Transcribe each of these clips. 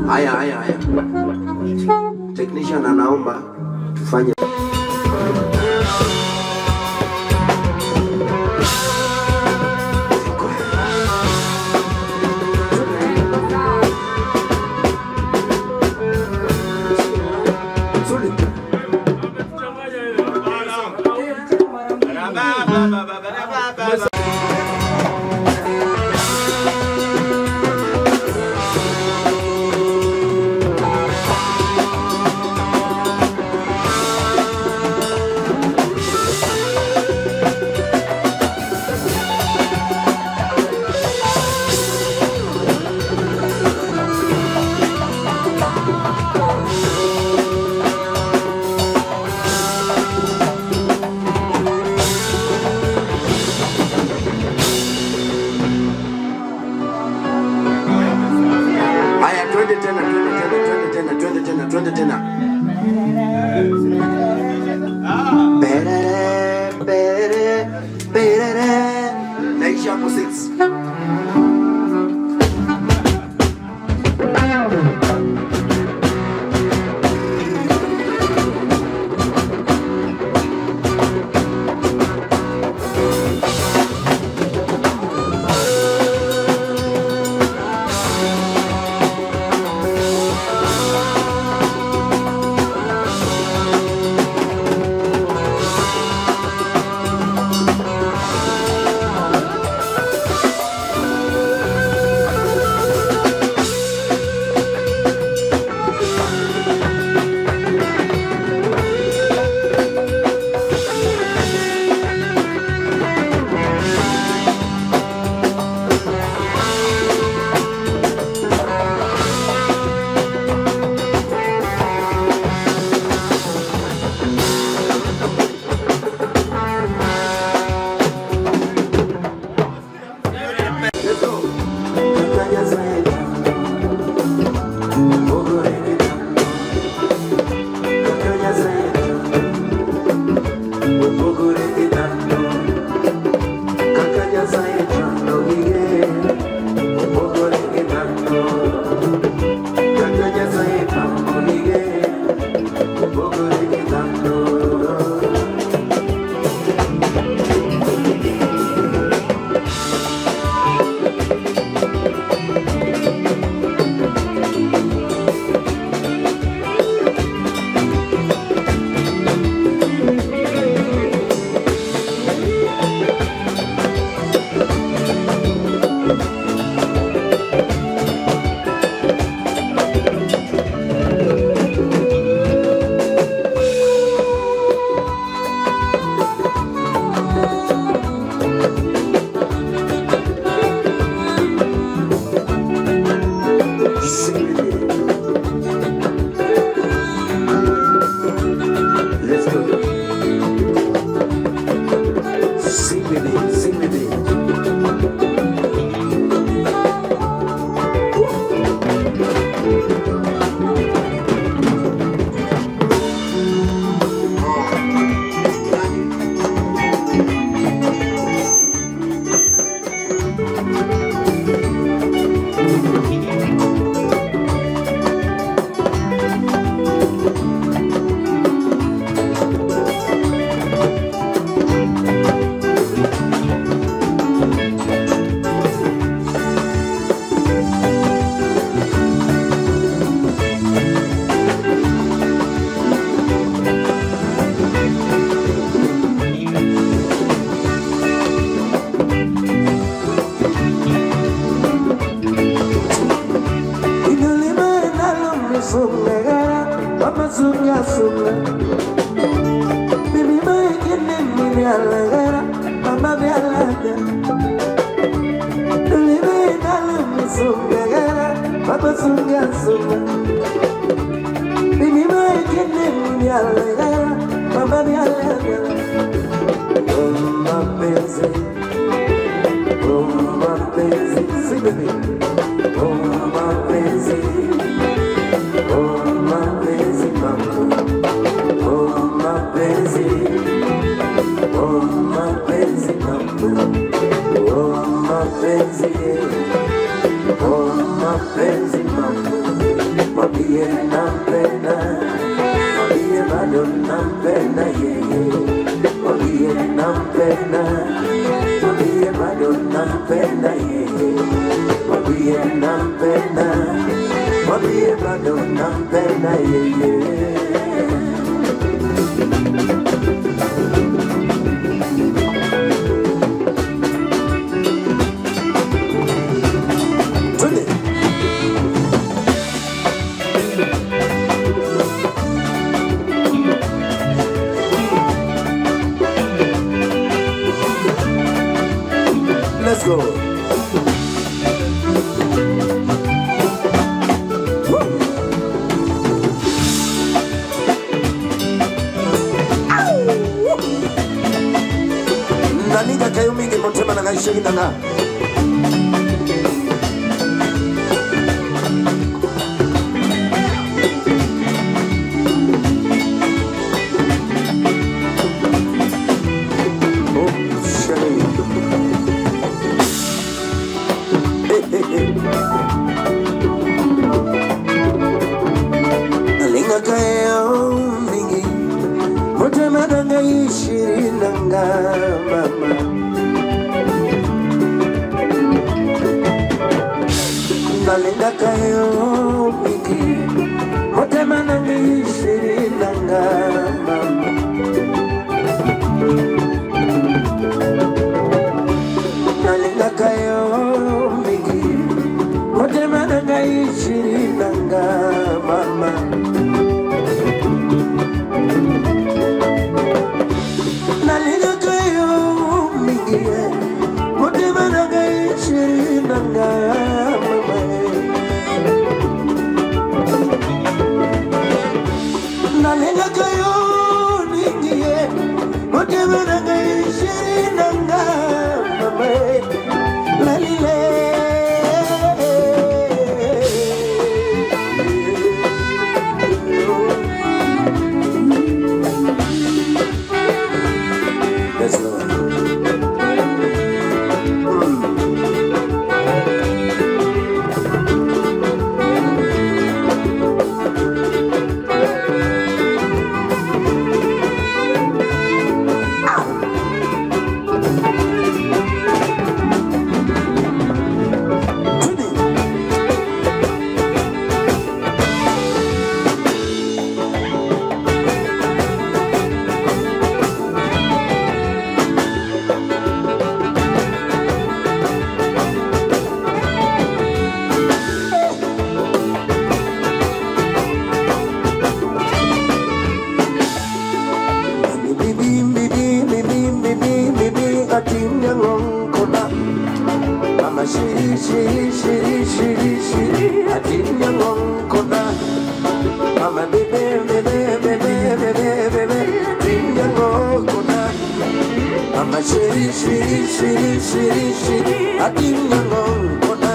Haya. Technician anaomba tufanye twende tena. Naisha hapo 6. sing with me. Let's go. Naniga kayo mingi motema na gaisha na. Nalinda kayo miki, motema nangishi nanga mama. Nalinda kayo miki, motema nangishi nanga mama. Nalinda kayo miki, motema nangishi nanga mama. Nalinga kayo ningiye, motema nangishi nanga mama. Lalile. Let's go. Mama shiri shiri shiri shiri shiri Atinyango kona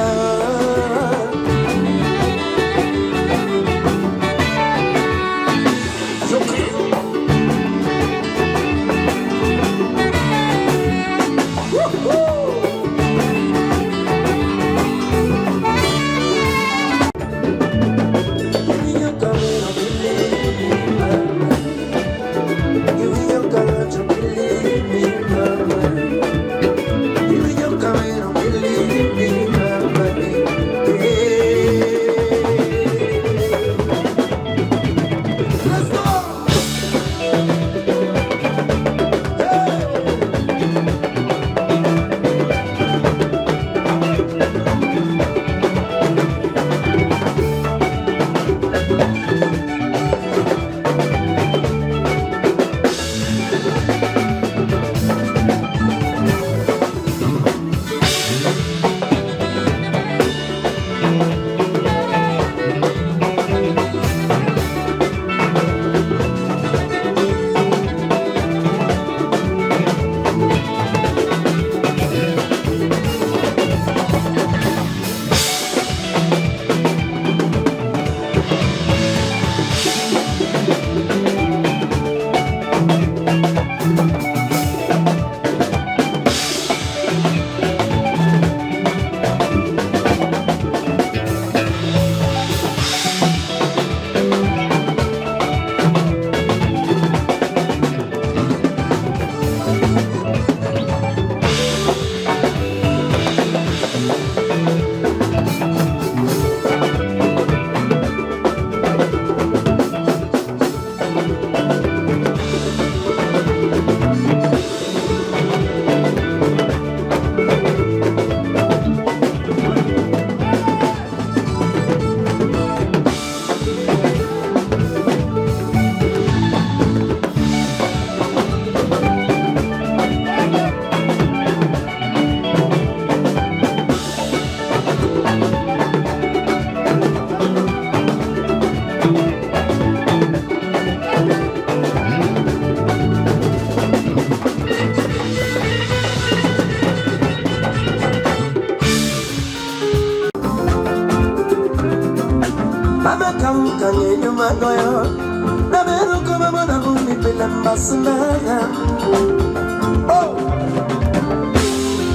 Oh,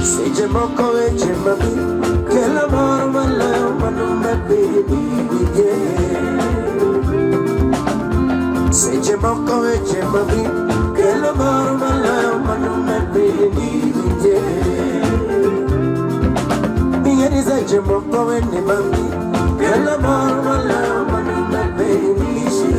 say Jamaica, Jamaica, que la mormala, manume baby, yeah. Say Jamaica, Jamaica, que la mormala, manume baby, yeah. Me and his Jamaica, when he mami, que la mormala, manume baby, she.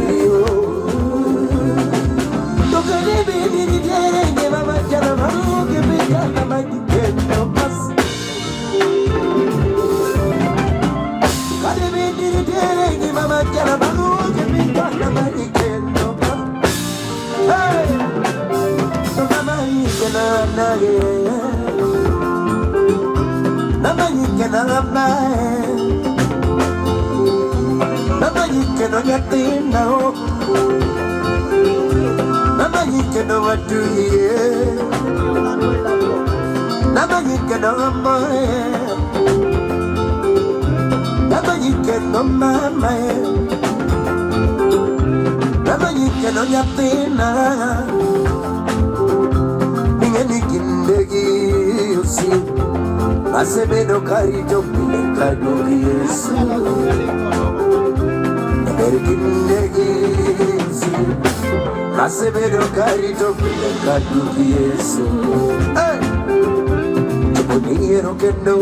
Acevedo carito pile cadu Yesu Erginegisi Acevedo carito pile cadu Yesu Chuponiero que no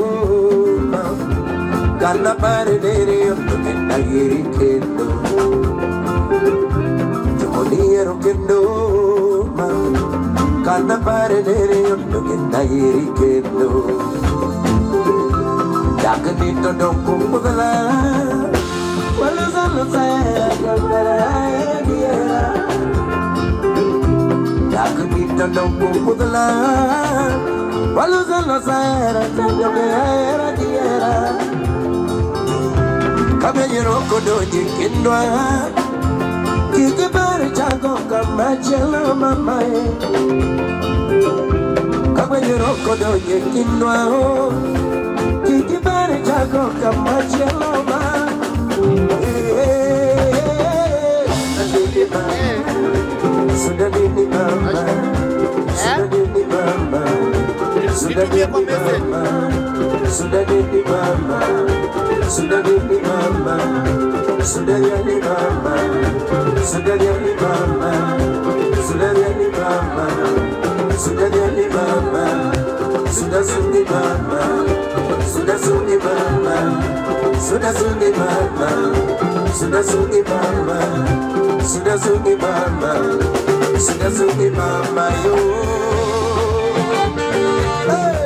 Cana pare nere otto que nagiri que no Chuponiero que no Cana pare nere otto que nagiri que no Yakanito don't go the line. Well, as I'm not saying, Yakanito don't go the line. Well, as I'm not saying, come here, you don't go do it in the Kick a better chango, come my jello, my mind. Kagwenyeroko donye kinwao kikibare chako kama cheloma. Sudadini mama, sudadini mama, sudadini mama, sudadini mama, sudadini mama, sudadini mama, sudadini mama, sudadini mama, sudadini mama, sudasuni mama, sudasuni mama, sudasuni mama, sudasuni mama. Sudasuni mama yo. Hey.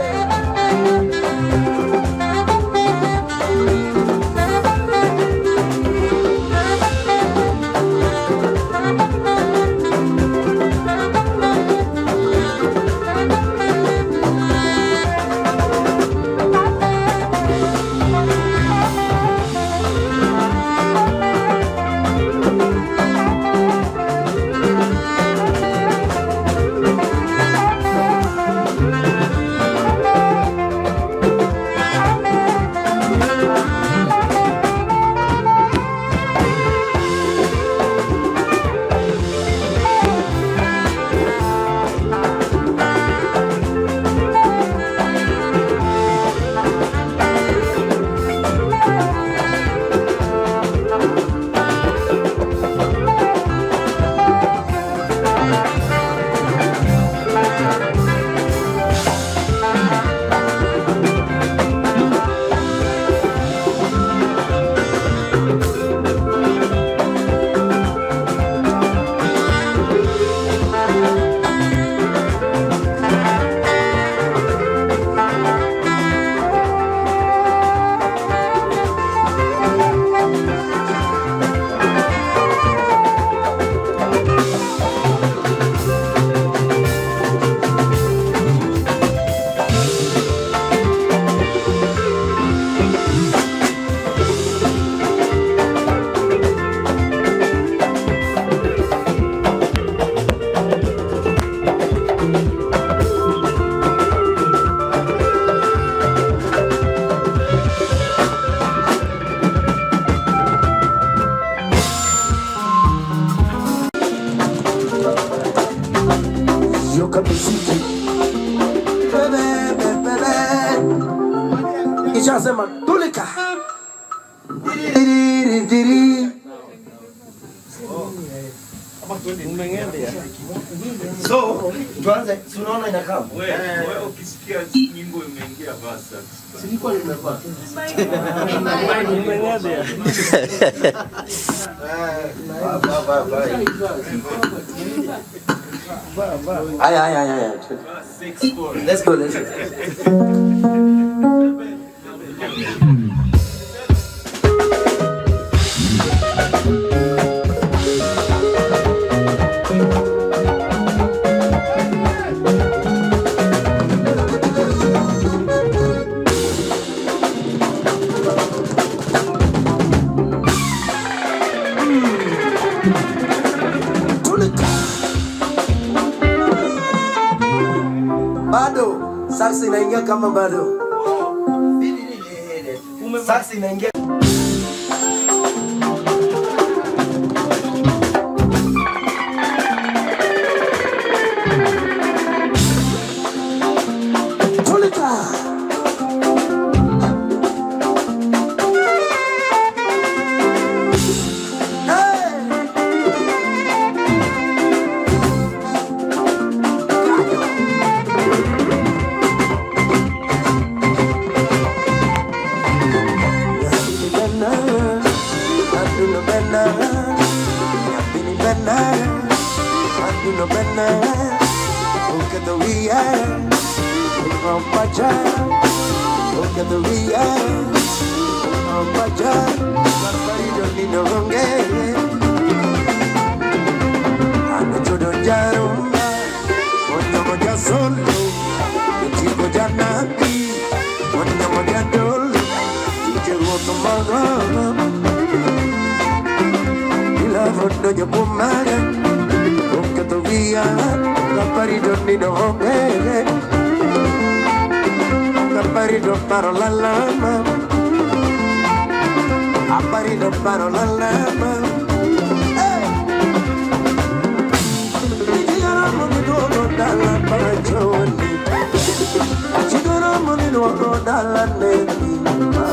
Ishasema tulika. So, tuanze, tunaona inakaa. Wewe ukisikia nyimbo imeingia basi. Silikuwa nimevaa. Aya. Let's go. Bado saksi inaingia kama bado. Saksi inaingia. Apparito parola lama, apparito parola lama. Dalla pagioni, ci dormo di nuovo dalla nebbia,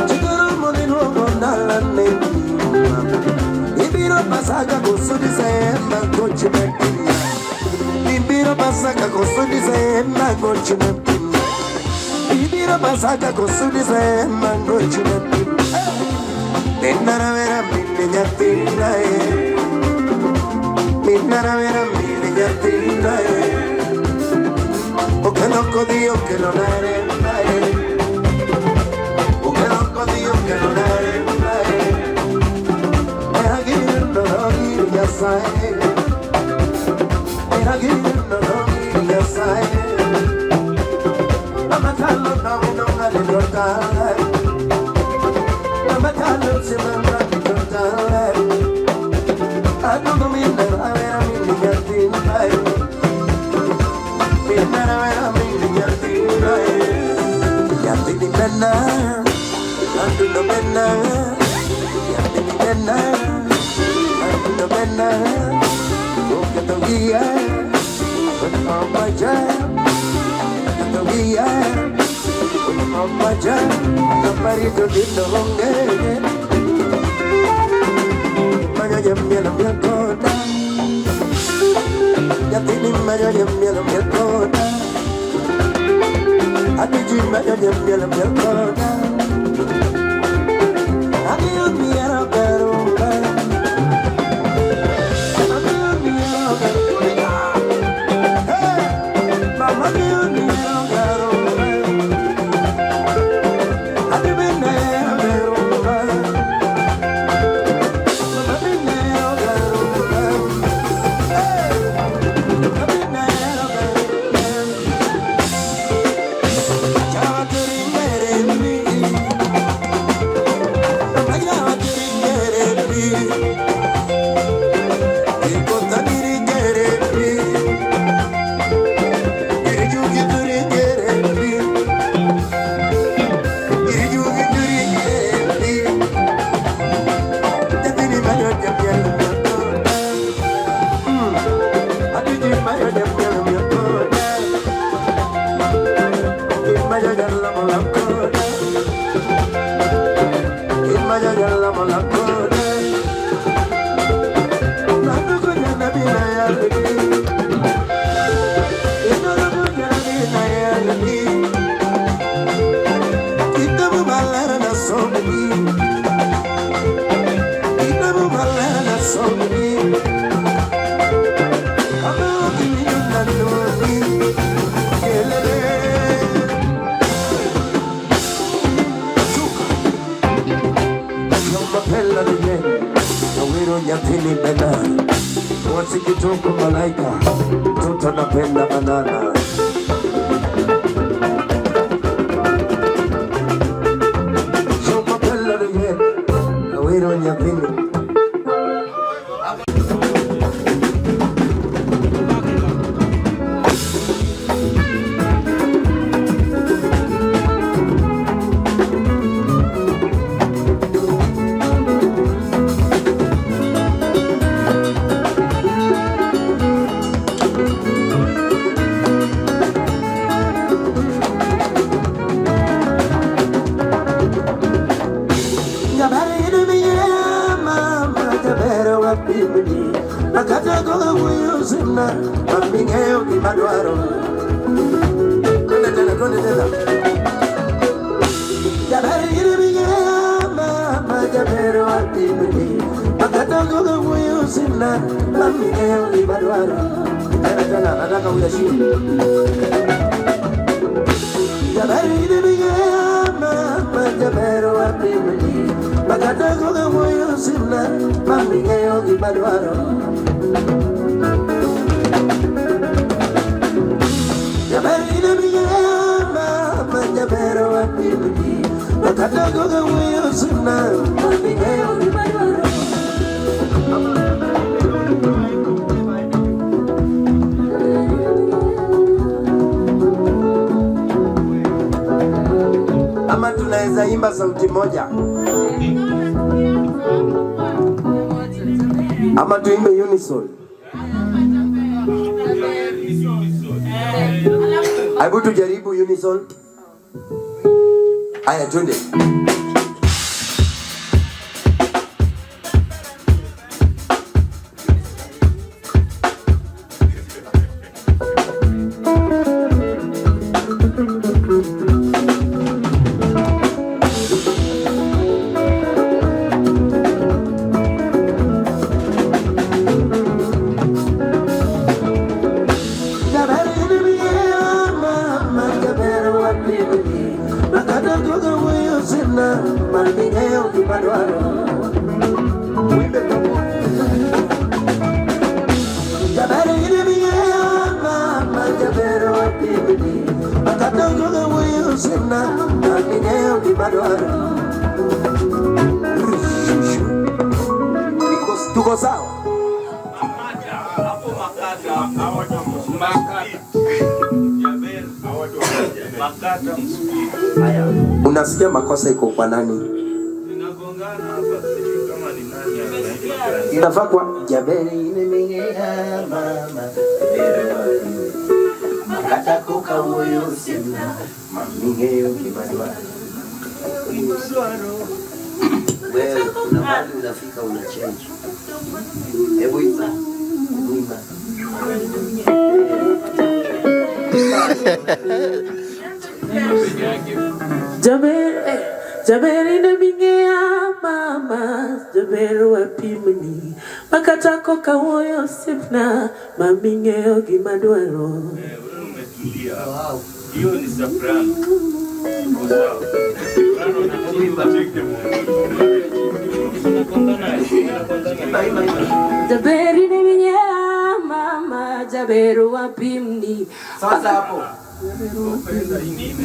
ci dormo di nuovo dalla nebbia. Mi biro passaga con su di sembra gocce mattina, mi biro passaga con su di sembra gocce mattina, mi biro passaga con su di sembra gocce mattina. Nennara vera minne gattina, nennara vera minne. O che loco Dio che non è, o che loco Dio che non è, era che non lo ya sai, era che non lo ya sai, ma matarlo non ha ricordare, ma matarlo si manda a ricordare, a non mi deve Apparito di nonge, magari mi la mia coda, yatini magari mi la mia coda, adigi magari mi la mia coda, addio mi era peruca, addio mi era peruca, mamma mia mi era peruca, addio mi era peruca, mamma mi era peruca. Wasikitoko malaika, mtoto napenda banana. Shoma pella de awiro nyapini. Tunaweza imba sauti moja ama tuimbe unison. Hebu tujaribu unison. Aya, twende. Tuko sawa? Unasikia makosa iko kwa nani? Inafaa kwa Jaberi nimengea mama makata koka huyo sina mamingeo kibadwa. Wewe kuna mahali unafika una change. Hebu imba. Jaberi nimengea mama Jaberi wapimni makata koka huyo sina mamingeo kimadwaro. Hiyo ni soprano. Jaberi nimengea mama Jaberi wapimni. Sasa hapo.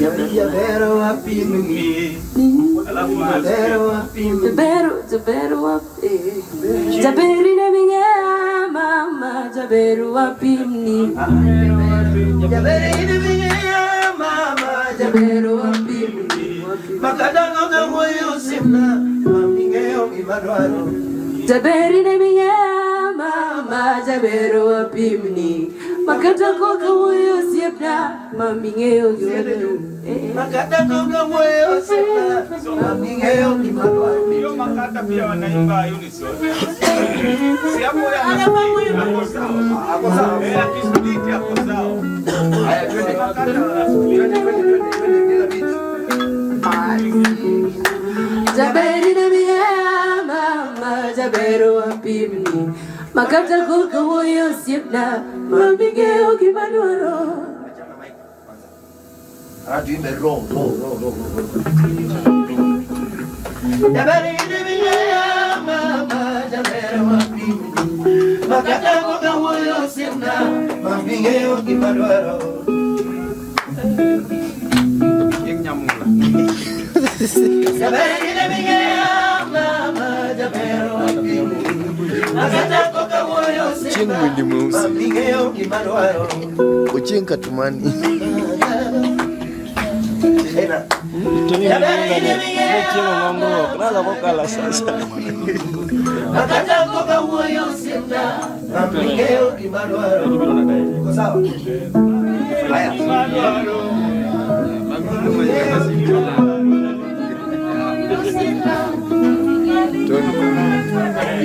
Jaberi wapimni. Jaberi nimengea mama Jaberi wapimni. Jaberi wapimni makata koka huyo sina mamingeo kimadwaro. Jaberi nimengea mama Jaberi wapimni makata koka huyo sina mamingeo kimadwaro. Makata koka huyo sina mamingeo kimadwaro. Hiyo makata pia wanaimba unison. Si hapo ya hapo sawa. Hapo sawa. Kisuditi hapo sawa. Haya twende makata. Jaberi nimengea mama Jaberi wapimni makata koka huyo sina mamingeo kimadwaro. Tuimbe ro. Jaberi nimengea mama Jaberi wapimni makata koka huyo sina mamingeo kimadwaro. Jaberi nimengea mama Jaberi wapimni makata koka huyo sina mamingeo kimadwaro. Uchinka tumani. Makata koka huyo sina mamingeo kimadwaro. Uko sawa? Haya.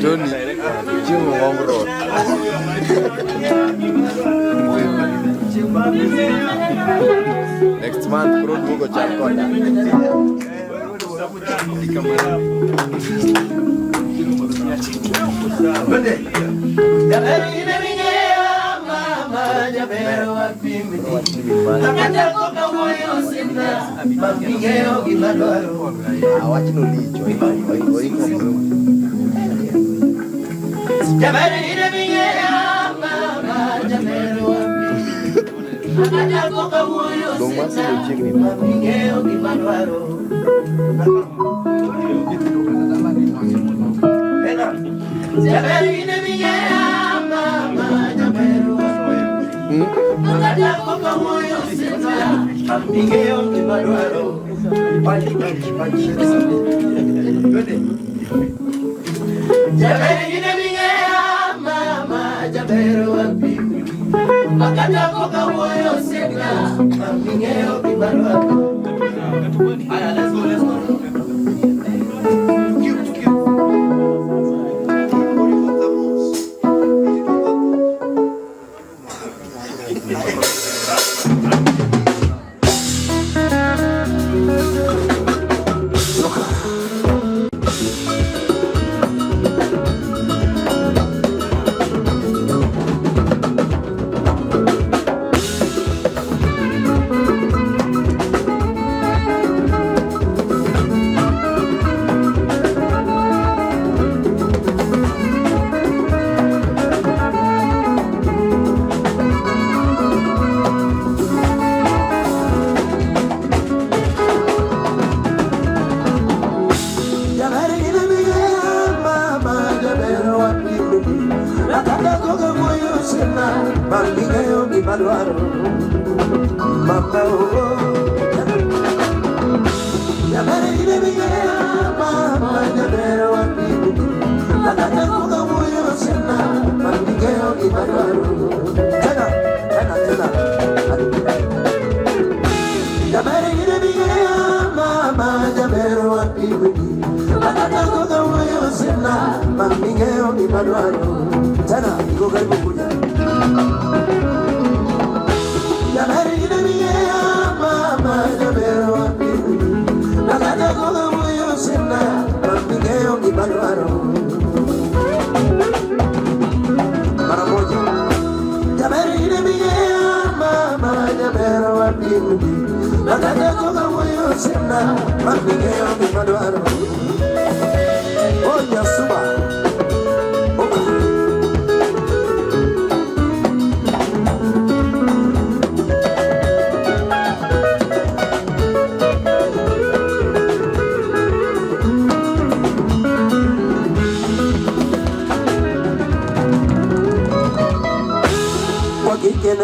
Tony, Chimu Mongro. Next month, Pro Mugo Chakota. Jaberi nimengea mama Jaberi wapimni makata koka huyo sina mamingeo kimadwaro. Awachino licho. Jaberi nimengea mama Jaberi wapimni makata koka huyo sina mamingeo kimadwaro. Jaberi nimengea mama Jaberi wapimni makata koka huyo sina Mingeo kibaruaro. Jaberi na mingea mama jabero wapi. Makata koka woyo sena. Mingeo kibaruaro. Aya, let's go.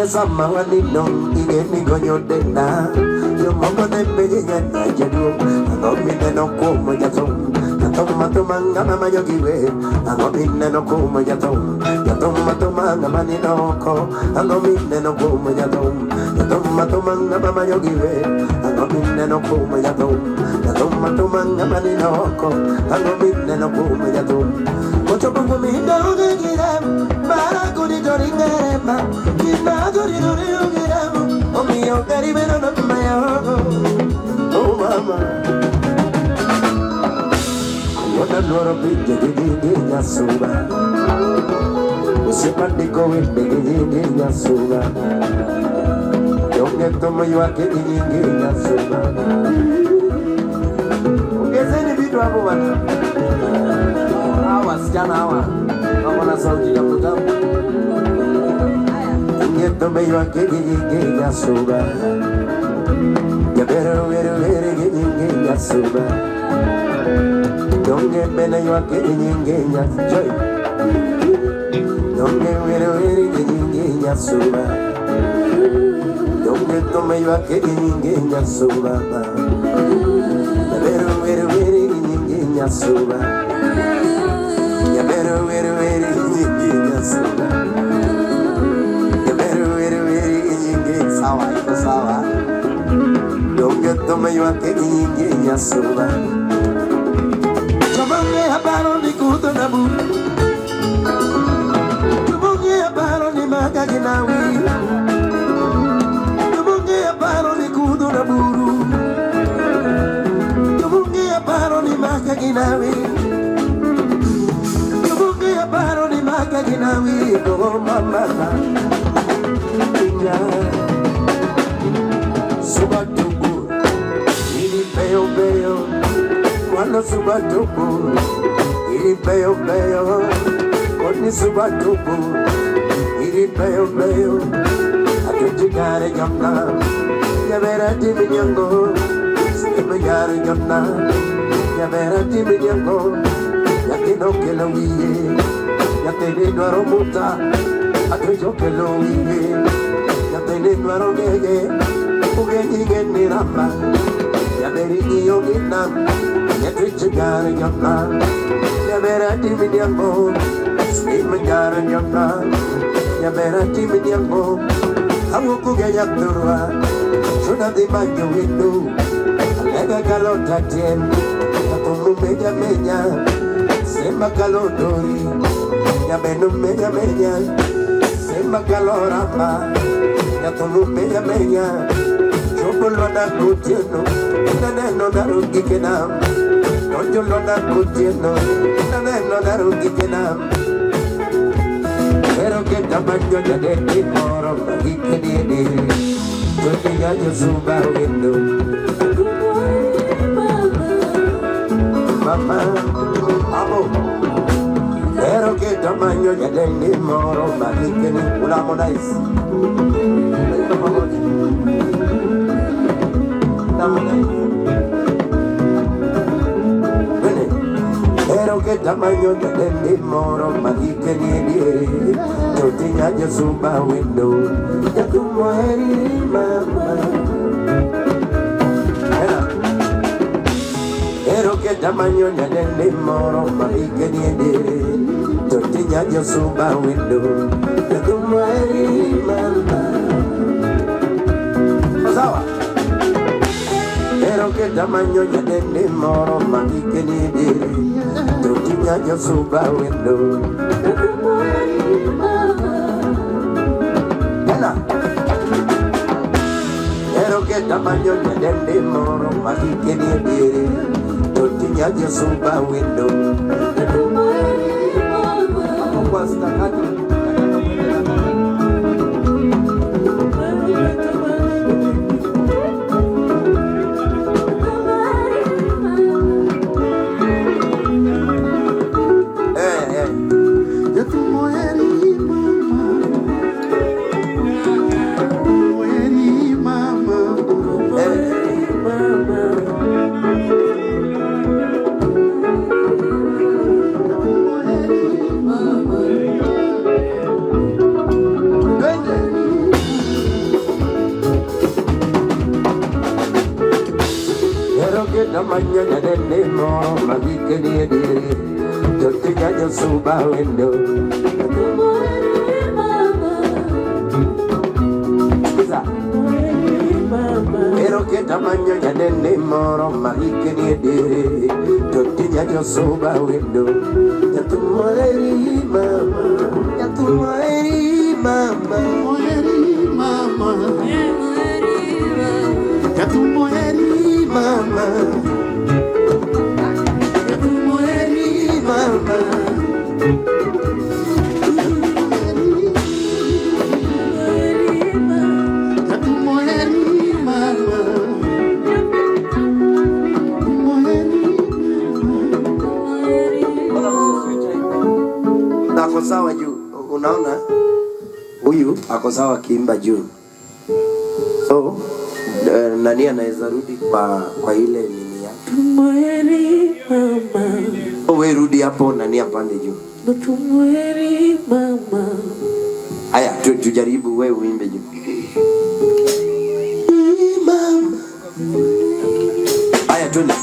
Sama wanino igeni gonyo dena yo moko de peje nyata jadu ngomine no komo jato mato manga mama yogiwe ngomine no komo jato mato manga manino ko ngomine no komo jato mato manga mama yogiwe ngomine no komo jato mato manga manino ko ngomine no komo jato Ocho pongo mi doge giram para kuni doringerema Gori giramo, oh mio caribeno no mayo, oh mama. Una loro picche di suba, se partico di suba. Yo que tomo yo aquí di suba. Porque se ne vitu hapo bana. Hawa sijana hawa, kama na sauti ya kutamu. Yeto me yo aquí ya suba, ya pero ya suba. Donge bena yo aquí ya joy, donge ya suba, donge tome yo aquí ya suba, ya pero ya suba, ya pero ya suba. Sawa Donge tome yo ake ya suba Chomonge habaro ni kuto na bu Chomonge habaro ni maka ginawi Chomonge habaro ni kuto na buru Chomonge habaro ni maka ginawi Chomonge habaro ni maka ginawi Oh mama Subatuku, ili peo, mwana subatuku, ili peo, koni subatuku, ili peo, atujigare jamna, yabera timi nyango, sikimigare jamna, yabera timi nyango, yakino kelowiye, yatene nuaro muta, atujo kelowiye, yatene nuaro gege, Ugenyi ramba, ya beri iyo ginam, ya trichigara nyamna, ya berati minyambo, simanyara nyamna, ya berati minyambo, awu kugenya turwa, shuna di banyo windu, lega galota tien, atungu meja meja, semba galodori, ya benu meja meja, semba galoramba, ya tungu meja meja. Loda kutieno, naneno darugi kenam. Nojo loda kutieno, naneno darugi kenam. Pero que tamaño ya de ti moro, magi que ni. Yo te gallo suba viendo. Mamá, amo. Pero que tamaño ya de ti moro, magi que ni. Una monais. Pero que tamaño ya de moro, magi que ni. Yo te gallo suba window. Ya tu mujer mamá. Pero que tamaño ya de moro, magi que ni. Yo te gallo suba window. Ya tu mujer mamá. Pasaba. Pero que tamaño ya de moro, magi que ni. Yo te gallo suba window. Pero que tamaño ya de moro, magi que ni. Yo te gallo suba window. Mañana del nemo, magi que ni. Yo te gallo suba window. Pero que tamaño ya del nemo, magi que ni. Yo te gallo suba window. Ya tu mujer mamá, ya tu mujer mamá, mamá, ya tu mujer mamá. Ako sawa juu, unaona huyu ako sawa kiimba juu, so nani anaweza rudi kwa ile nini yake? Tumweri mama. Wewe rudi hapo, nani apande juu? Tumweri mama. Haya, tujaribu, wewe uimbe juu. Mama. Haya, twende.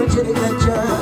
Jericho.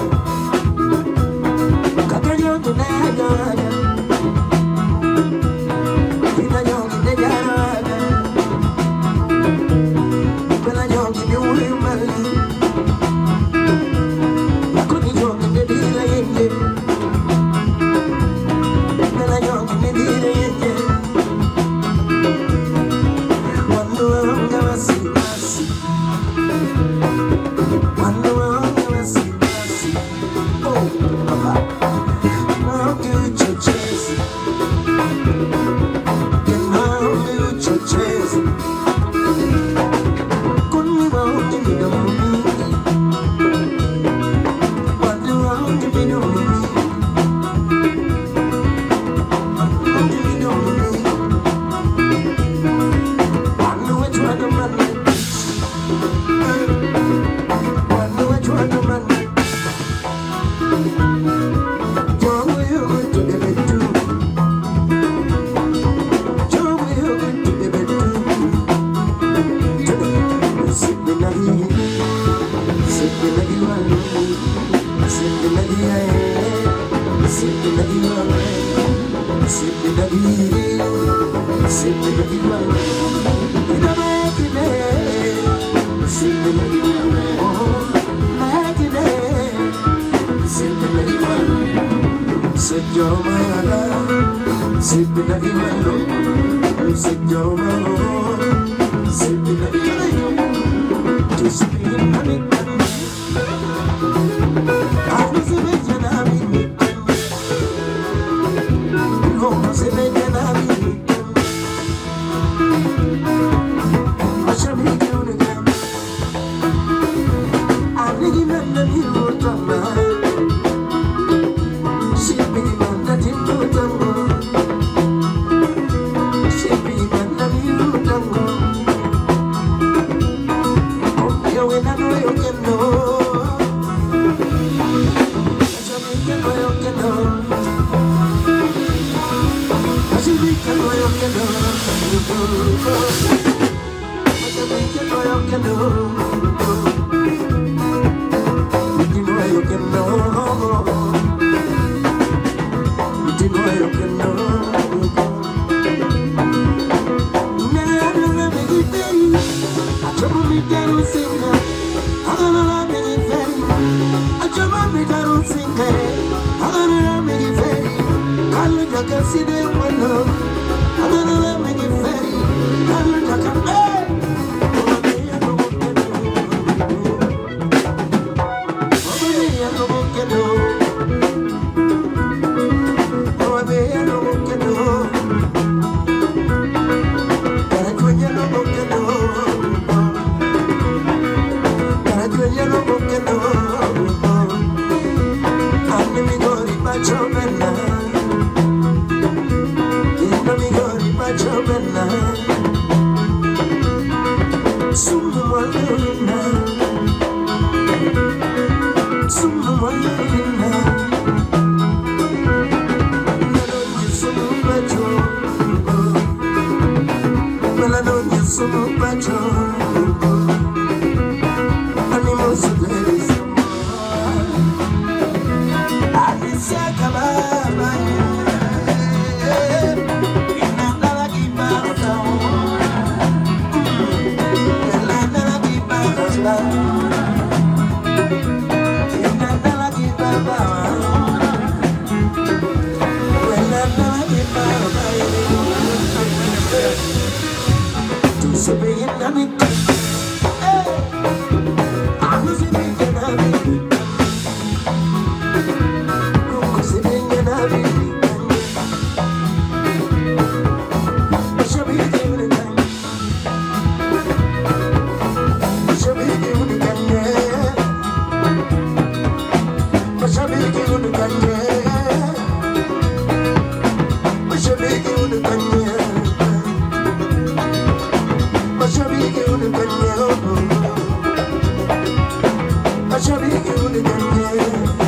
Mashabiki uniganie